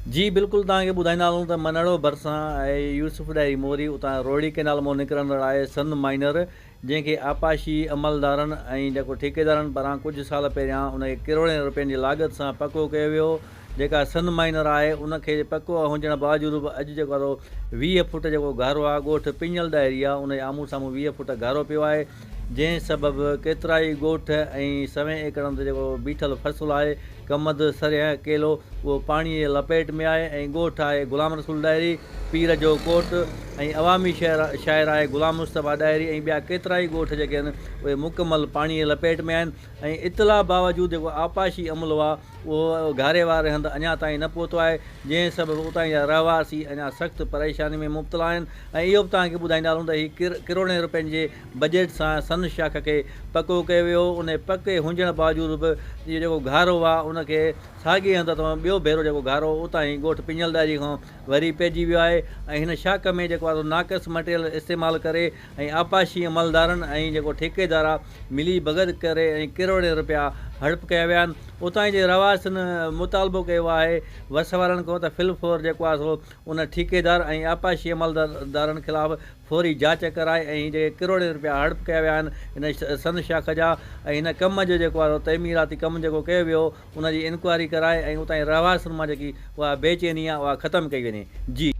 जी बिल्कुलु तव्हांखे ॿुधाईंदा हलूं त मनड़ो भरिसां आहे यूसुफ डायरी मोरी, उतां रोहिड़ी कैनाल मां निकिरंदड़ आहे सन माइनर, जंहिंखे आपाशी अमलदारनि ऐं जेको ठेकेदारनि पारां कुझु साल पहिरियां उनखे किरोड़नि रुपयनि जी लाॻत सां पको कयो वियो। जेका सन माइनर आहे उनखे पको हुजण बावजूदि बि अॼु जेको आहे 20 फुट जेको गारो आहे, ॻोठ पिञल डायरी आहे, उनजे आम्हूं साम्हूं 20 फुट गारो पियो आहे, जंहिं सबबि केतिरा ई ॻोठ ऐं 100 एकड़नि ते जेको बीठल फ़सुलु आहे, कमद सरिया केलो, उहो पाणीअ जे लपेट में आहे। ऐं ॻोठ आहे ग़ुलाम रसूल डायरी, पीर जो कोट, ऐं अवामी शाइर आहे ग़ुलाम मुस्तफ़ा डायरी, ऐं ॿिया केतिरा ई ॻोठ जेके आहिनि उहे मुकमल पाणीअ जे लपेट में आहिनि। ऐं इतला बावजूदि जेको आपाशी अमलो आहे उहो घारे वारे हंधि अञा ताईं न पहुतो आहे, जंहिं सबबि उतां जा रहवासी अञा सख़्तु परेशानी में मुब्तला आहिनि। ऐं इहो बि तव्हांखे ॿुधाईंदा हलूं त हीउ किरोड़नि रुपयनि जे बजट सां सन शाख खे पको कयो वियो। उन पके हुजण बावजूदि बि इहो जेको घारो आहे उनखे साॻिए हंधि तव्हां ॿियो भेरो जेको घारो उतां ई ॻोठ पिञल डायरी खां वरी पइजी वियो आहे। ऐं हिन शाख में जेको आहे नाक़स मटेरियल इस्तेमालु करे ऐं आपाशी अमलदारनि ऐं जेको ठेकेदार आहे मिली भगत करे ऐं किरोड़े रुपया हड़प कया विया आहिनि। उतां जे रहवासियुनि मुतालबो कयो आहे वस वारनि खां त फिलफोर जेको आहे सो उन ठेकेदार ऐं आपाशी अमलदारनि ख़िलाफ़ु फौरी जांच कराए ऐं जेके किरोड़े रुपया हड़प कया विया आहिनि हिन सन शाख जा, ऐं हिन कम जो जेको आहे तइमीराती कमु जेको कयो वियो उनजी इंक्वायरी कराए ऐं उतां जे रहवासियुनि मां जेकी उहा बेचैनी आहे उहा ख़तमु कई वञे। जी।